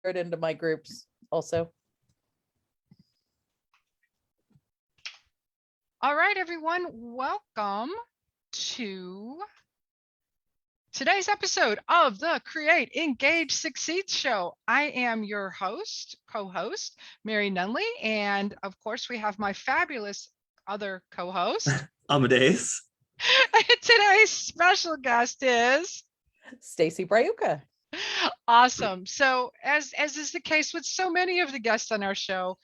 it into my groups also. All right, everyone, welcome to today's episode of the Create, Engage, Succeed show. I am your co-host, Mary Nunley, and of course, we have my fabulous other co-host, Amadeus. And today's special guest is Stacy Braiuca. awesome. So, as is the case with so many of the guests on our show,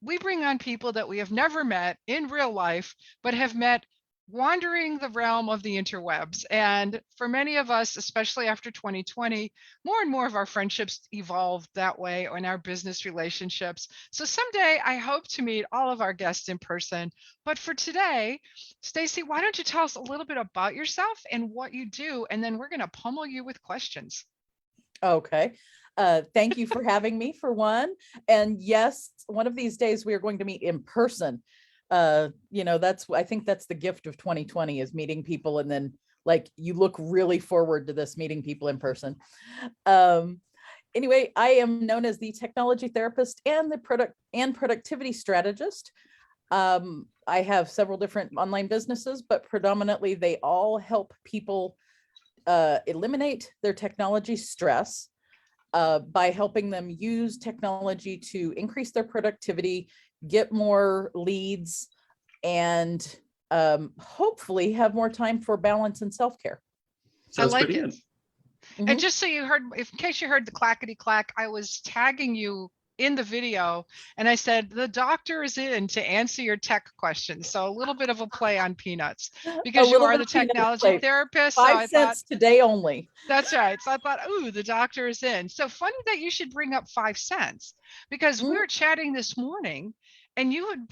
we bring on people that we have never met in real life, but have met wandering the realm of the interwebs. And for many of us, especially after 2020, more and more of our friendships evolved that way in our business relationships. So someday I hope to meet all of our guests in person. But for today, Stacy, why don't you tell us a little bit about yourself and what you do? And then we're going to pummel you with questions. Okay. Thank you for having me, for one. And yes, one of these days we are going to meet in person. I think that's the gift of 2020, is meeting people, and then like you look really forward to this, meeting people in person. Anyway, I am known as the technology therapist and the productivity strategist. I have several different online businesses, but predominantly they all help people eliminate their technology stress by helping them use technology to increase their productivity, get more leads, and hopefully have more time for balance and self-care. Sounds I like pretty it. good. Mhm. And just so you heard, in case you heard the clackety clack, I was tagging you in the video and I said, the doctor is in to answer your tech questions. So a little bit of a play on Peanuts, because you little are bit the of Peanuts technology play. therapist. So 5 I thought, cents today only. that's right. So I thought, ooh, the doctor is in. So funny that you should bring up 5 cents, because we were chatting this morning and you had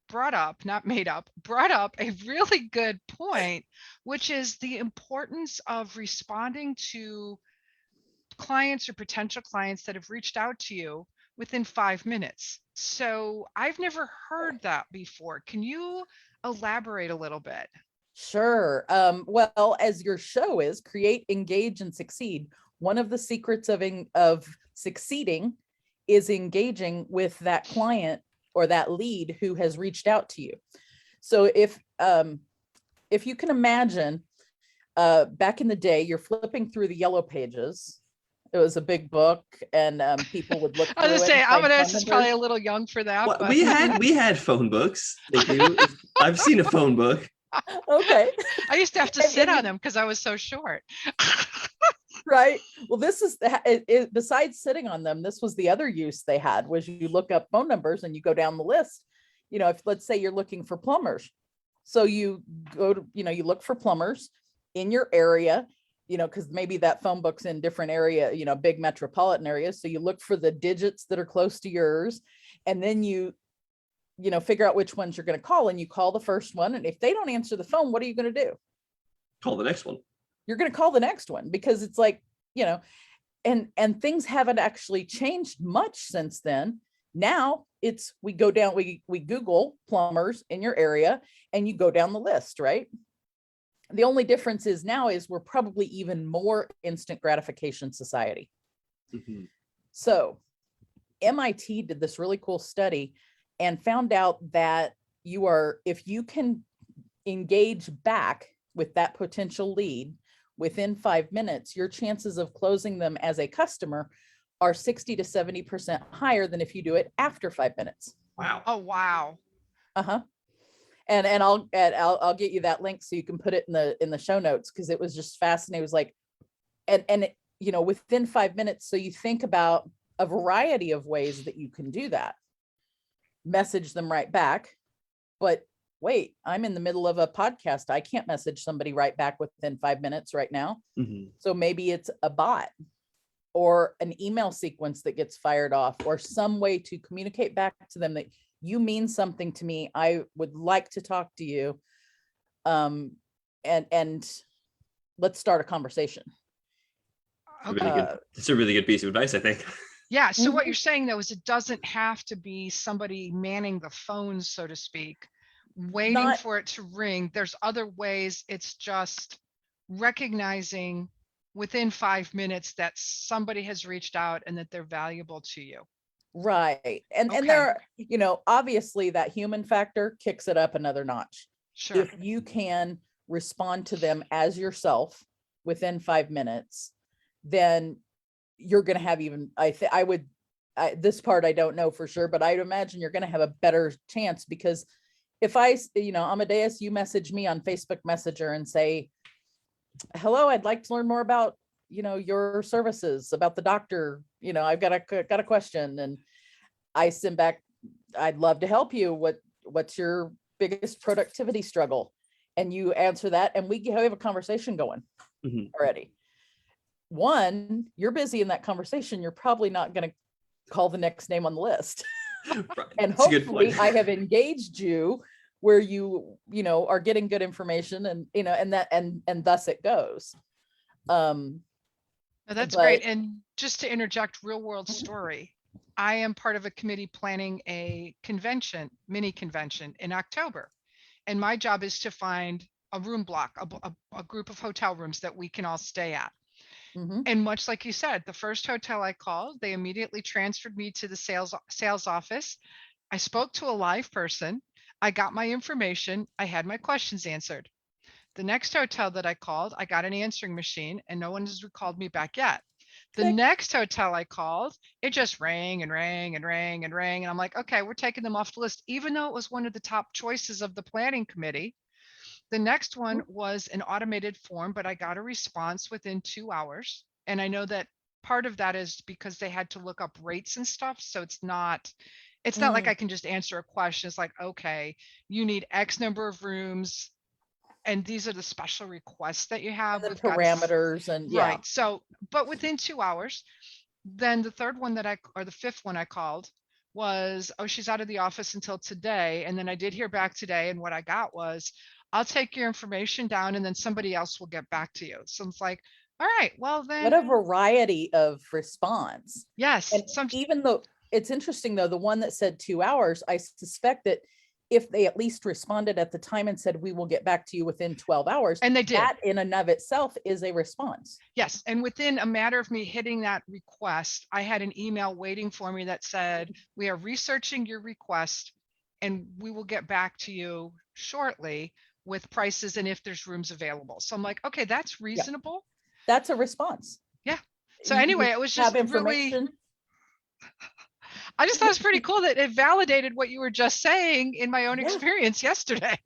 brought up a really good point, which is the importance of responding to clients or potential clients that have reached out to you within 5 minutes. So I've never heard that before. Can you elaborate a little bit? Sure. Well, as your show is Create, Engage, and Succeed, one of the secrets of succeeding is engaging with that client or that lead who has reached out to you. So if you can imagine, back in the day, you're flipping through the yellow pages. It was a big book, and people would look I was through gonna it. say, and find Amadeus phone is probably a numbers. little young for that. Well, But we had phone books. They do. I've seen a phone book. Okay. I used to have to And- sit and on them because I was so short. Right. Well, this is besides sitting on them, this was the other use they had, was you look up phone numbers and you go down the list. If let's say you're looking for plumbers, so you go to, you look for plumbers in your area, because maybe that phone book's in different area, big metropolitan areas. So you look for the digits that are close to yours, and then you figure out which ones you're going to call, and you call the first one. And if they don't answer the phone, what are you going to do? Call the next one. You're going to call the next one, because it's like, and things haven't actually changed much since then. Now it's, we go down, we Google plumbers in your area and you go down the list, right? The only difference is now is we're probably even more instant gratification society. Mhm. So MIT did this really cool study and found out that if you can engage back with that potential lead within 5 minutes, your chances of closing them as a customer are 60 to 70% higher than if you do it after 5 minutes. Wow. Oh, wow. Uh-huh. And I'll get you that link so you can put it in the show notes, because it was just fascinating. It was like, and within 5 minutes. So you think about a variety of ways that you can do that. Message them right back. But wait, I'm in the middle of a podcast. I can't message somebody right back within 5 minutes right now. Mhm. So maybe it's a bot or an email sequence that gets fired off, or some way to communicate back to them that you mean something to me. I would like to talk to you. And let's start a conversation. Okay. It's a really good piece of advice, I think. Yeah. So what Mhm. you're saying, though, is it doesn't have to be somebody manning the phones, so to speak, waiting Not- for it to ring. There's other ways. It's just recognizing within 5 minutes that somebody has reached out and that they're valuable to you. Right. And Okay. there are, you know, obviously that human factor kicks it up another notch. Sure. If you can respond to them as yourself within 5 minutes, then you're going to have even, this part I don't know for sure, but I'd imagine you're going to have a better chance, because if Amadeus, you message me on Facebook Messenger and say, hello, I'd like to learn more about, your services, about the doctor, I've got a question, and I send back, I'd love to help you. What's your biggest productivity struggle? And you answer that, and we have a conversation going already. One, you're busy in that conversation. You're probably not going to call the next name on the list. Right. And That's a good hopefully point. I have engaged you where you are getting good information, and, and thus it goes. No, that's but- great. And just to interject, real world story. I am part of a committee planning a convention, mini convention in October. And my job is to find a room block, a group of hotel rooms that we can all stay at. Mhm. And much like you said, the first hotel I called, they immediately transferred me to the sales office. I spoke to a live person. I got my information. I had my questions answered. The next hotel that I called, I got an answering machine, and no one has called me back yet. The Click. next hotel I called, it just rang and rang and rang and rang. And I'm like, okay, we're taking them off the list, even though it was one of the top choices of the planning committee. The next one was an automated form, but I got a response within 2 hours. And I know that part of that is because they had to look up rates and stuff. So it's not like I can just answer a question. It's like, okay, you need X number of rooms, and these are the special requests that you have. The We've got parameters and yeah. right. So, but within 2 hours, then the third one or the fifth one I called was, oh, she's out of the office until today. And then I did hear back today. And what I got was, I'll take your information down and then somebody else will get back to you. So it's like, all right, well then. What a variety of response. Yes. And even though it's interesting though, the one that said 2 hours, I suspect that if they at least responded at the time and said, we will get back to you within 12 hours. And they did. That in and of itself is a response. Yes. And within a matter of me hitting that request, I had an email waiting for me that said, we are researching your request and we will get back to you shortly with prices and if there's rooms available. So I'm like, okay, that's reasonable. Yeah. That's a response. Yeah. So anyway, it was just really, I just thought it was pretty cool that it validated what you were just saying in my own experience yesterday.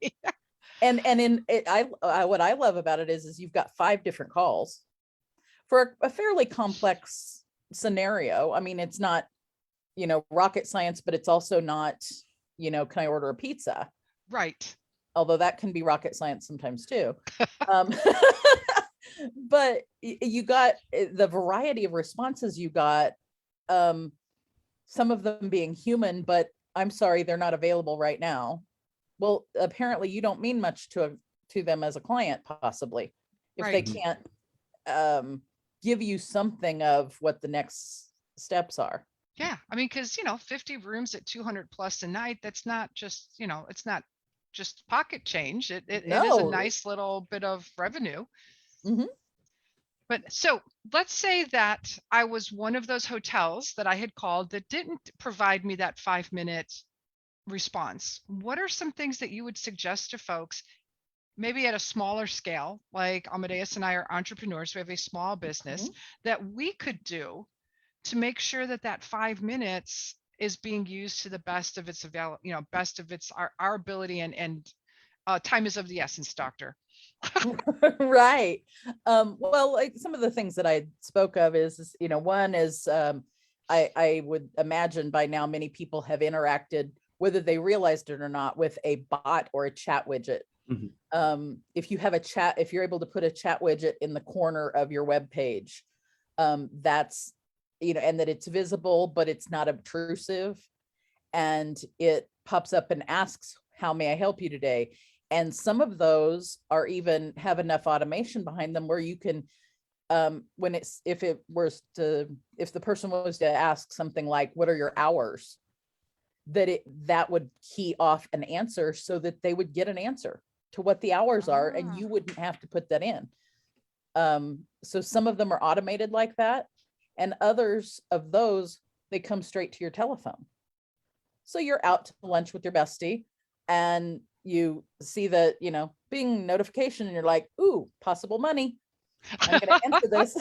And in it, what I love about it is you've got 5 different calls for a fairly complex scenario. I mean, it's not, rocket science, but it's also not, can I order a pizza? Right. Although that can be rocket science sometimes too. But you got the variety of responses you got, some of them being human, but I'm sorry, they're not available right now. Well, apparently you don't mean much to them as a client, possibly, if they can't give you something of what the next steps are. Yeah. I mean, because, 50 rooms at 200 plus a night, that's not just, it's not just pocket change. It is a nice little bit of revenue. Mm-hmm. But so let's say that I was one of those hotels that I had called that didn't provide me that 5-minute response. What are some things that you would suggest to folks, maybe at a smaller scale? Like Amadeus and I are entrepreneurs, we have a small business that we could do to make sure that that 5 minutes is being used to the best of its best of its our ability, and time is of the essence, doctor. Right. Well, like some of the things that I spoke of is, one is, I would imagine by now many people have interacted, whether they realized it or not, with a bot or a chat widget. If you have if you're able to put a chat widget in the corner of your web page, that's, and that it's visible, but it's not obtrusive, and it pops up and asks, how may I help you today? And some of those are even have enough automation behind them where you can, if the person was to ask something like, what are your hours? That would key off an answer so that they would get an answer to what the hours are, and you wouldn't have to put that in. So some of them are automated like that, and others of those, they come straight to your telephone. So you're out to lunch with your bestie and you see the, bing notification and you're like, ooh, possible money. I'm going to answer this.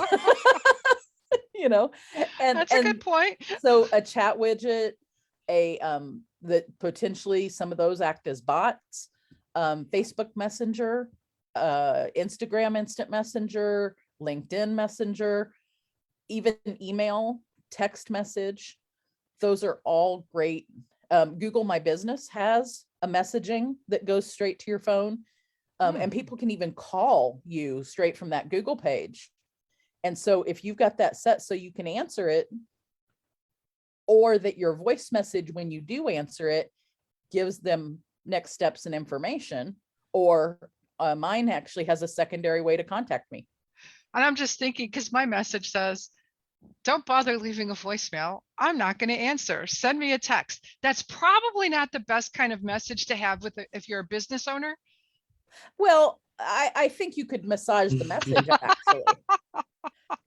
and That's a good point. so a chat widget, that potentially some of those act as bots, Facebook Messenger, Instagram Instant Messenger, LinkedIn Messenger, even email, text message. Those are all great. Google My Business has a messaging that goes straight to your phone. And people can even call you straight from that Google page. And so if you've got that set so you can answer it, or that your voice message, when you do answer it, gives them next steps and information, or mine actually has a secondary way to contact me. And I'm just thinking, because my message says, don't bother leaving a voicemail. I'm not going to answer. Send me a text. That's probably not the best kind of message to have if you're a business owner. Well, I think you could massage the message, actually.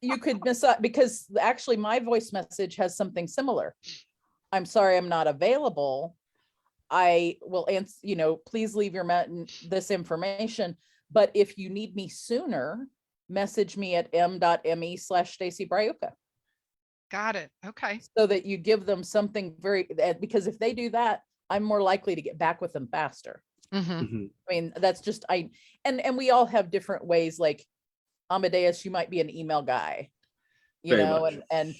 You could massage, because actually my voice message has something similar. I'm sorry, I'm not available. I will answer, please leave this information. But if you need me sooner, message me at m.me/Stacy Braiuca. Got it. Okay. So that you give them something because if they do that, I'm more likely to get back with them faster. Mm-hmm. I mean, that's just, and we all have different ways. Like Amadeus, you might be an email guy, and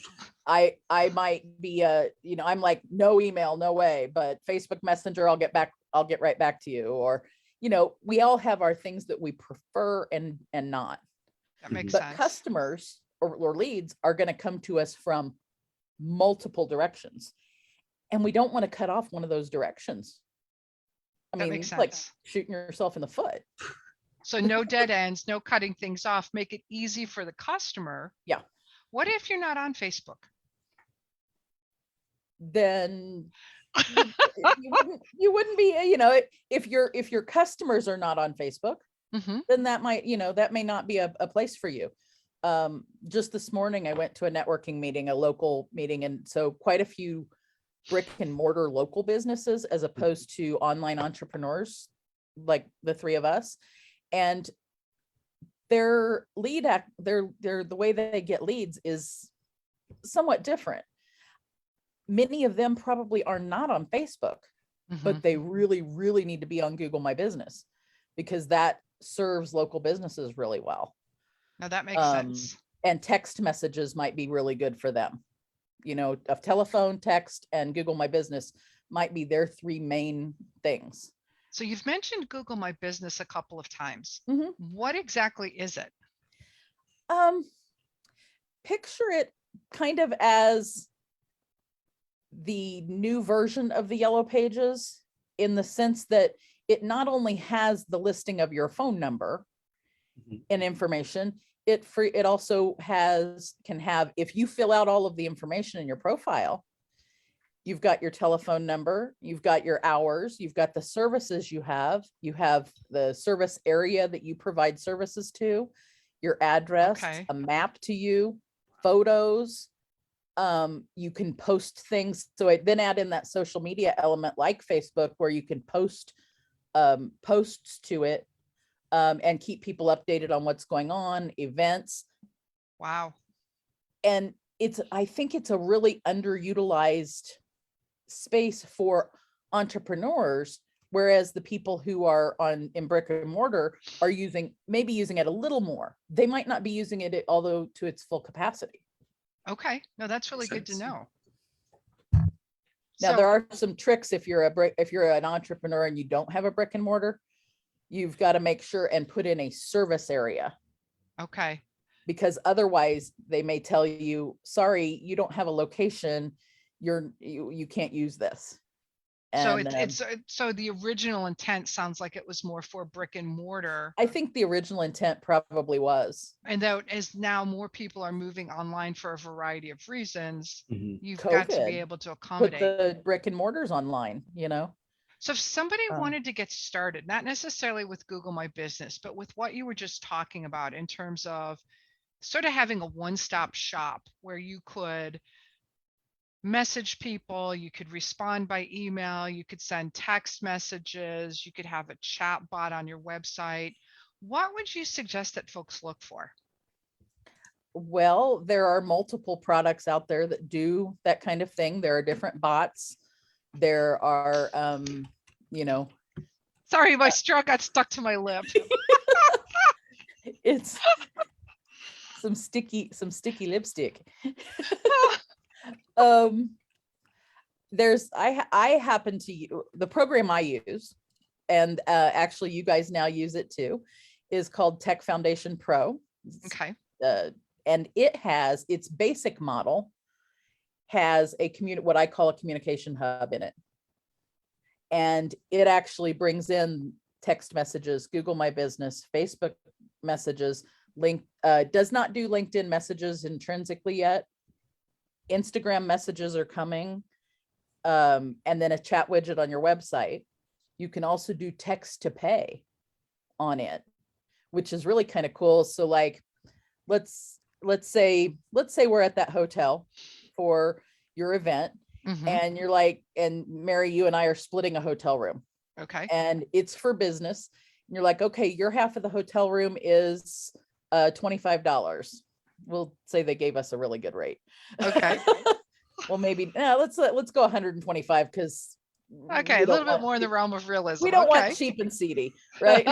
I might be I'm like, no email, no way, but Facebook Messenger, I'll get right back to you. Or, we all have our things that we prefer and not. That makes But sense. customers or leads are going to come to us from multiple directions, and we don't want to cut off one of those directions. I mean, makes like sense. shooting yourself in the foot. So no dead ends, no cutting things off, make it easy for the customer. Yeah. What if you're not on Facebook? Then you wouldn't be, if your customers are not on Facebook, then that may not be a place for you. Just this morning, I went to a networking meeting, a local meeting. And so quite a few brick and mortar local businesses, as opposed to online entrepreneurs, like the three of us. And their the way they get leads is somewhat different. Many of them probably are not on Facebook, but they really, really need to be on Google My Business, because that serves local businesses really well. Now that makes sense. And text messages might be really good for them. Of telephone, text, and Google My Business might be their three main things. So you've mentioned Google My Business a couple of times. Mm-hmm. What exactly is it? Picture it kind of as the new version of the Yellow Pages, in the sense that it not only has the listing of your phone number and information, it also can have, if you fill out all of the information in your profile, you've got your telephone number, you've got your hours, you've got the services you have the service area that you provide services to, your address, a map to you, photos. You can post things. So I then add in that social media element like Facebook, where you can post posts to it, and keep people updated on what's going on, events. Wow. And I think it's a really underutilized space for entrepreneurs, whereas the people who are in brick and mortar are maybe using it a little more. They might not be using it although to its full capacity. Okay. No, that's really good to know. Now, there are some tricks if you're an entrepreneur and you don't have a brick and mortar. You've got to make sure and put in a service area. Okay. Because otherwise they may tell you, sorry, you don't have a location. You can't use this. And so the original intent sounds like it was more for brick and mortar. I think the original intent probably was. And though as now more people are moving online for a variety of reasons, you've COVID got to be able to accommodate. Put the brick and mortars online, So if somebody Um, wanted to get started, not necessarily with Google My Business, but with what you were just talking about in terms of sort of having a one-stop shop where you could message people, you could respond by email, you could send text messages, you could have a chat bot on your website. What would you suggest that folks look for? Well, there are multiple products out there that do that kind of thing. There are different bots. There are, you know, Sorry, my straw got stuck to my lip. it's some sticky lipstick. Um, I happen to the program I use, and actually you guys now use it too, is called Tech Foundation Pro. Okay. And it has its basic model has what I call a communication hub in it. And it actually brings in text messages, Google My Business, Facebook messages, does not do LinkedIn messages intrinsically yet. Instagram messages are coming. And then a chat widget on your website. You can also do text to pay on it, which is really kind of cool. So like, let's say we're at that hotel for your event, and you're like, and Mary, you and I are splitting a hotel room. Okay. And it's for business. And you're like, okay, your half of the hotel room is $25. We'll say they gave us a really good rate. Okay. Well, maybe let's go 125 because Okay. A little bit more in the realm of realism. we don't want Okay. cheap and seedy, right?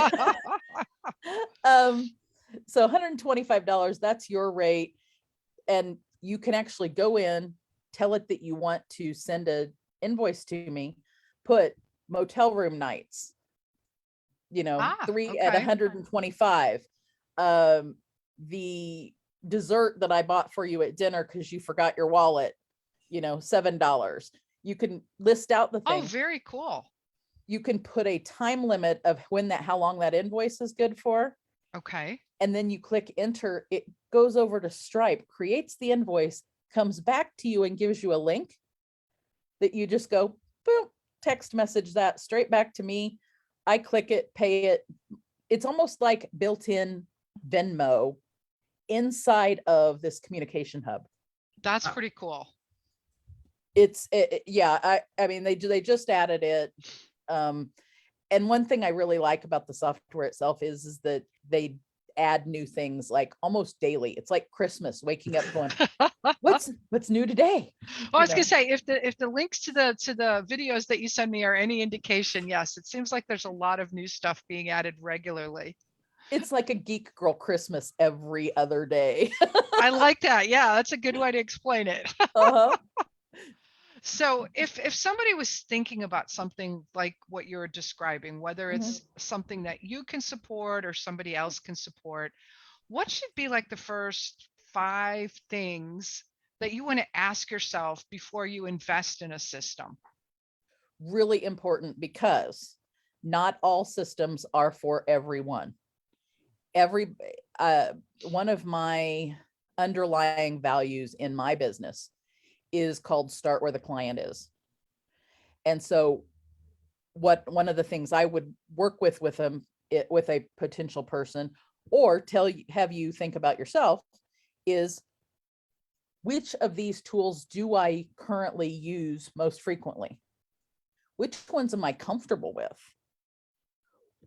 So $125, that's your rate. And you can actually go in, tell it that you want to send an invoice to me, put motel room nights, 3 at okay. 125. The dessert that I bought for you at dinner because you forgot your wallet, $7. You can list out the Oh, thing. very cool. You can put a time limit of how long that invoice is good for. Okay. And then you click enter, it goes over to Stripe, creates the invoice, comes back to you and gives you a link that you just go, boom, text message that straight back to me. I click it, pay it. It's almost like built-in Venmo inside of this communication hub. That's pretty cool. Yeah, I mean, they just added it. And one thing I really like about the software itself is that they add new things like almost daily. It's like Christmas, waking up going, what's new today? Well, I was gonna say, if the links to the videos that you send me are any indication, yes, it seems like there's a lot of new stuff being added regularly. It's like a geek girl Christmas every other day. I like that. Yeah, that's a good way to explain it. Uh-huh. So if somebody was thinking about something like what you're describing, whether it's something that you can support or somebody else can support, what should be like the first 5 things that you want to ask yourself before you invest in a system? Really important, because not all systems are for everyone. One of my underlying values in my business is called start where the client is. And so one of the things I would work with them, with a potential person, or have you think about yourself, is which of these tools do I currently use most frequently? Which ones am I comfortable with?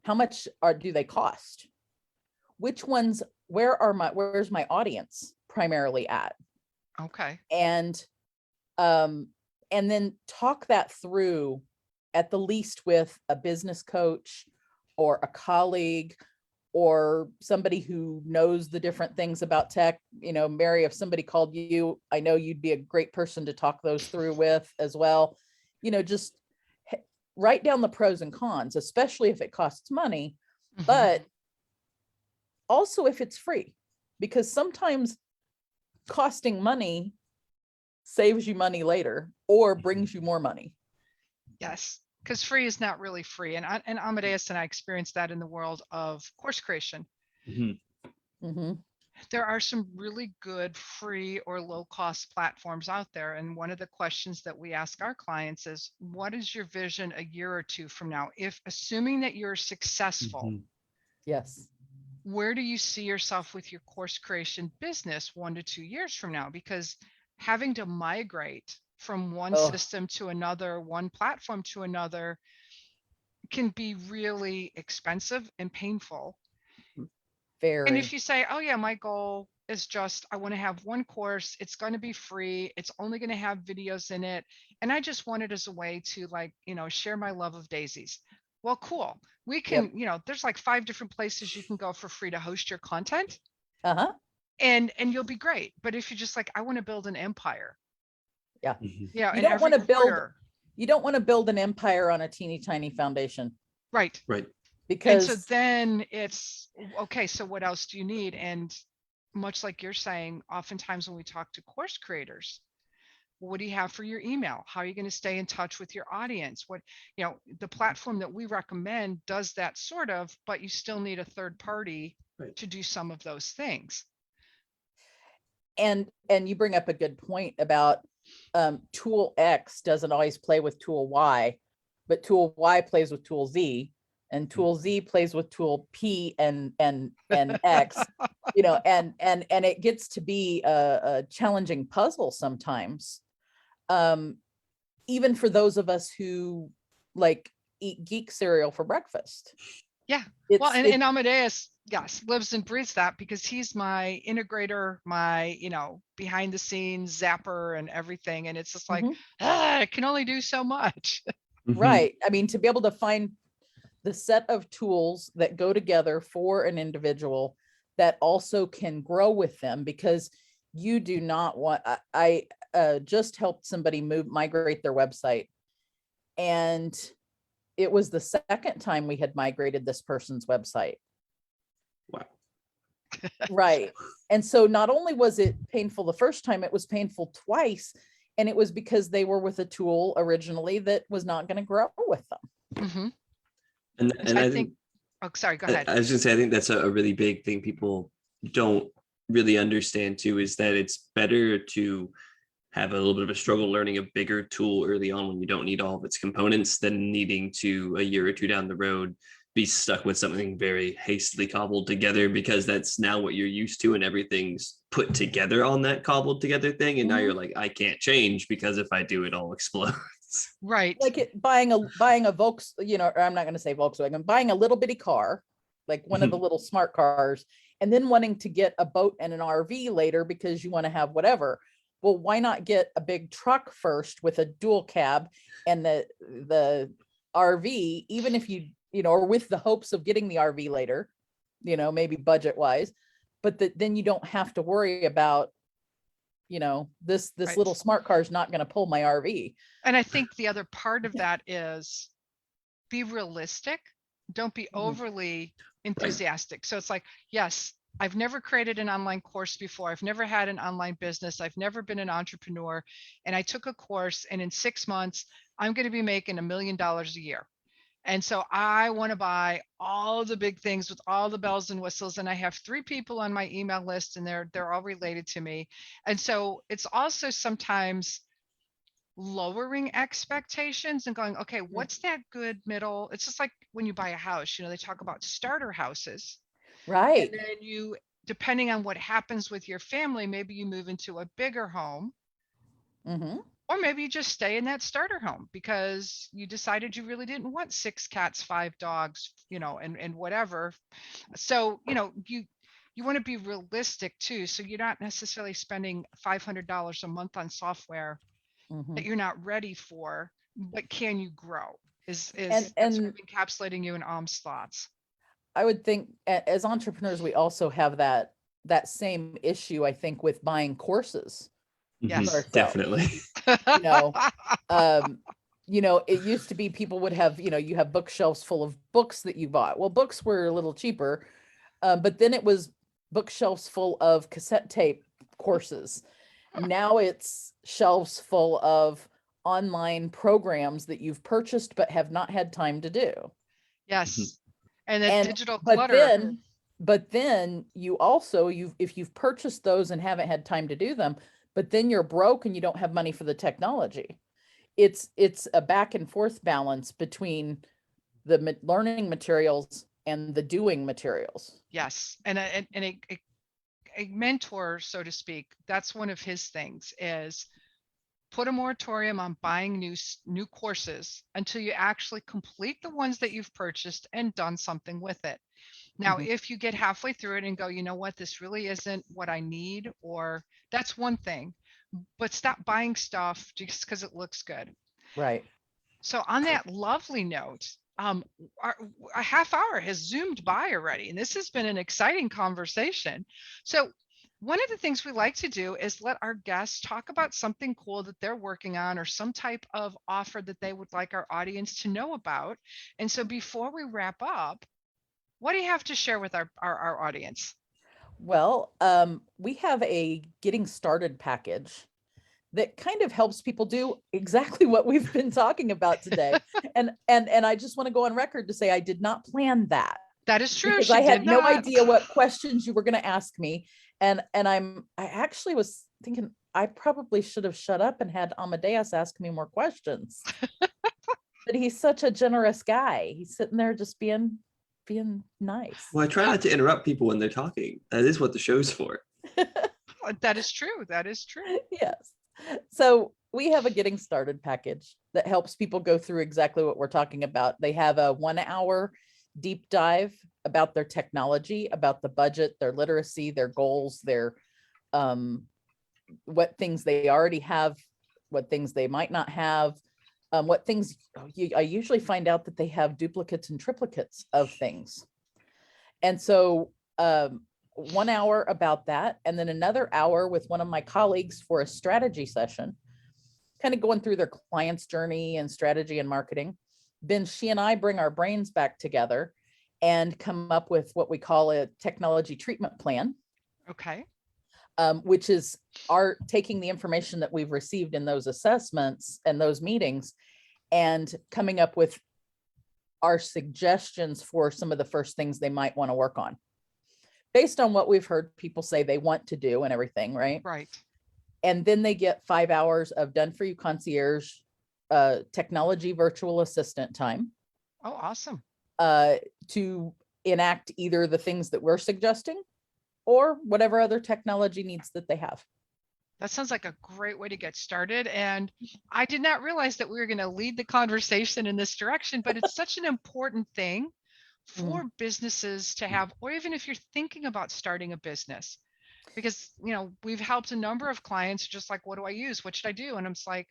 How much do they cost? Which ones, where's my audience primarily at? Okay. And then talk that through at the least with a business coach or a colleague or somebody who knows the different things about tech. Mary, if somebody called you, I know you'd be a great person to talk those through with as well. Just write down the pros and cons, especially if it costs money, but also if it's free, because sometimes costing money saves you money later or brings you more money. Yes, because free is not really free. And Amadeus and I experienced that in the world of course creation. There are some really good free or low cost platforms out there. And one of the questions that we ask our clients is, what is your vision a year or two from now? If assuming that you're successful, Mhm. Yes. where do you see yourself with your course creation business 1 to 2 years from now? Because having to migrate from one Oh, system to another, one platform to another, can be really expensive and painful. And if very. you say, oh yeah, my goal is just, I want to have one course, it's going to be free, it's only going to have videos in it, and I just want it as a way to, like, share my love of daisies. Well, cool. We Yep. can, there's like 5 different places you can go for free to host your content, Uh-huh. and you'll be great. But if you're just like, I want to build an empire, Yeah. Mhm. You and don't every want to build, quarter, you don't want to build an empire on a teeny tiny foundation, right. Right. And so because then it's okay, so what else do you need? And much like you're saying, oftentimes when we talk to course creators, what do you have for your email? How are you going to stay in touch with your audience? What, the platform that we recommend does that sort of, but you still need a third party Right. to do some of those things. and you bring up a good point about tool X doesn't always play with tool Y, but tool Y plays with tool Z, and tool Z plays with tool P and X, and it gets to be a challenging puzzle sometimes, even for those of us who like eat geek cereal for breakfast. Yeah. Well, It's and Amadeus, yes, lives and breathes that, because he's my integrator, my, behind the scenes zapper and everything. And it's just like, Mhm. I can only do so much. Mhm. Right. I mean, to be able to find the set of tools that go together for an individual that also can grow with them, because you do not want, I just helped somebody migrate their website, and it was the second time we had migrated this person's website. Wow. Right. And so not only was it painful the first time, it was painful twice. And it was because they were with a tool originally that was not going to grow with them. Mm-hmm. And And so and I I think, think oh, sorry, go I ahead. I was gonna say I think that's a really big thing people don't really understand too, is that it's better to have a little bit of a struggle learning a bigger tool early on when you don't need all of its components than needing to a year or two down the road be stuck with something very hastily cobbled together, because that's now what you're used to and everything's put together on that cobbled together thing, and now you're like, I can't change because if I do it all explodes. Right. Like buying a Volks, or I'm not going to say Volkswagen, buying a little bitty car, like one of the little smart cars, and then wanting to get a boat and an RV later because you want to have whatever. Well, why not get a big truck first with a dual cab and the RV, even if or with the hopes of getting the RV later, maybe budget wise, but then you don't have to worry about, this Right. little smart car is not going to pull my RV. And I think the other part of that is be realistic. Don't be overly enthusiastic. So it's like, yes, I've never created an online course before. I've never had an online business. I've never been an entrepreneur. And I took a course, and in 6 months, I'm going to be making $1 million a year. And so I want to buy all the big things with all the bells and whistles. And I have 3 people on my email list, and they're all related to me. And so it's also sometimes lowering expectations and going, okay, what's that good middle? It's just like when you buy a house, they talk about starter houses. Right. And then you, depending on what happens with your family, maybe you move into a bigger home, Mm-hmm. or maybe you just stay in that starter home because you decided you really didn't want 6 cats, 5 dogs, and whatever. So, you want to be realistic too. So you're not necessarily spending $500 a month on software Mm-hmm. that you're not ready for, but can you grow? Is And that's sort of encapsulating you in Alm's thoughts. I would think as entrepreneurs, we also have that same issue, I think, with buying courses Yes. for ourselves. Definitely. You know, um, it used to be people would have, you have bookshelves full of books that you bought. Well, books were a little cheaper, but then it was bookshelves full of cassette tape courses. Now it's shelves full of online programs that you've purchased but have not had time to do. Yes. And that And digital but clutter. But then you also, if you've purchased those and haven't had time to do them, but then you're broke and you don't have money for the technology. It's a back and forth balance between the learning materials and the doing materials. Yes. And a mentor, so to speak, that's one of his things, is put a moratorium on buying new courses until you actually complete the ones that you've purchased and done something with it. Now, Mhm. if you get halfway through it and go, you know what, this really isn't what I need, or that's one thing, but stop buying stuff just because it looks good. Right. So on that lovely note, a half hour has zoomed by already, and this has been an exciting conversation. So one of the things we like to do is let our guests talk about something cool that they're working on, or some type of offer that they would like our audience to know about. And so before we wrap up, what do you have to share with our audience? Well, we have a getting started package that kind of helps people do exactly what we've been talking about today. And I just want to go on record to say I did not plan that, That is true. because She I did had no not. idea what questions you were going to ask me. And I actually was thinking I probably should have shut up and had Amadeus ask me more questions. But he's such a generous guy. He's sitting there just being nice. Well, I try not to interrupt people when they're talking. That is what the show's for. That is true. That is true. Yes. So we have a getting started package that helps people go through exactly what we're talking about. They have a 1 hour deep dive about their technology, about the budget, their literacy, their goals, their what things they already have, what things they might not have, what things I usually find out that they have duplicates and triplicates of things. And so 1 hour about that, and then another hour with one of my colleagues for a strategy session, kind of going through their client's journey and strategy and marketing. Then she and I bring our brains back together and come up with what we call a technology treatment plan. Okay. Which is our taking the information that we've received in those assessments and those meetings and coming up with our suggestions for some of the first things they might want to work on based on what we've heard people say they want to do and everything, right? Right. And then they get 5 hours of done for you concierge, technology virtual assistant time Oh, awesome. to enact either the things that we're suggesting or whatever other technology needs that they have. That sounds like a great way to get started. And I did not realize that we were going to lead the conversation in this direction, but it's such an important thing for businesses to have, or even if you're thinking about starting a business, because, you know, we've helped a number of clients just like, what do I use? What should I do? And I'm just like,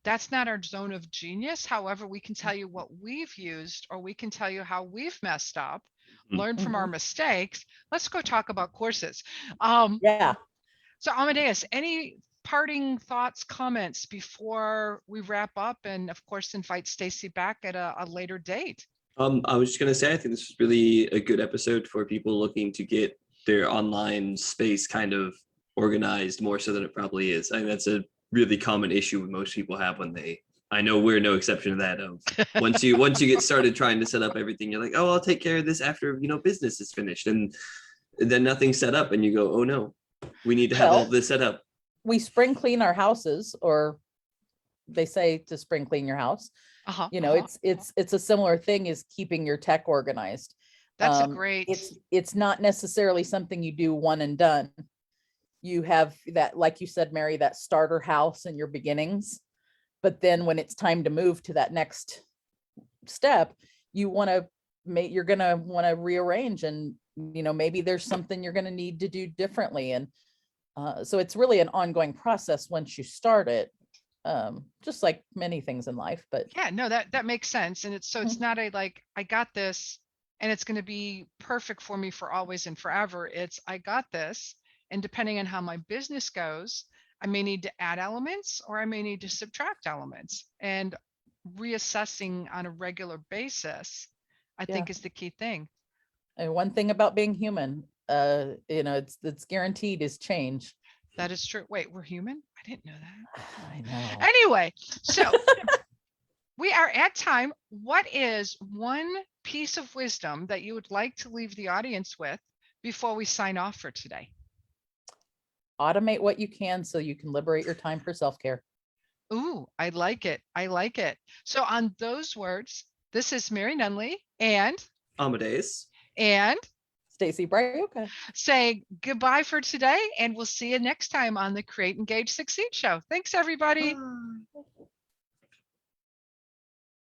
that's not our zone of genius. However, we can tell you what we've used, or we can tell you how we've messed up, learn from our mistakes. Let's go talk about courses. Yeah. So Amadeus, any parting thoughts, comments before we wrap up, and of course invite Stacy back at a later date? I was just gonna say, I think this was really a good episode for people looking to get their online space kind of organized more so than it probably is. I think that's a really common issue most people have when they, I know we're no exception to that. Of once you get started trying to set up everything, you're like, oh, I'll take care of this after, you know, business is finished, and then nothing's set up, and you go, oh no, we need to have all of this set up. We spring clean our houses, or they say to spring clean your house. You know, it's a similar thing as keeping your tech organized. That's a great. It's not necessarily something you do one and done. You have that, like you said, Mary, that starter house in your beginnings, but then when it's time to move to that next step, you're gonna want to rearrange, and you know, maybe there's something you're going to need to do differently. And so it's really an ongoing process once you start it, just like many things in life. But yeah, no, that makes sense. And it's not a like, I got this and it's going to be perfect for me for always and forever. It's, I got this, and depending on how my business goes, I may need to add elements or I may need to subtract elements, and reassessing on a regular basis, I think, is the key thing. And one thing about being human, you know, it's guaranteed is change. That is true. Wait, we're human? I didn't know that. I know. Anyway, so we are at time. What is one piece of wisdom that you would like to leave the audience with before we sign off for today? Automate what you can so you can liberate your time for self-care. Ooh, I like it. I like it. So on those words, this is Mary Nunley and Amadeus. Stacy Braiuca. say goodbye for today, and we'll see you next time on the Create, Engage, Succeed show. Thanks, everybody. Bye.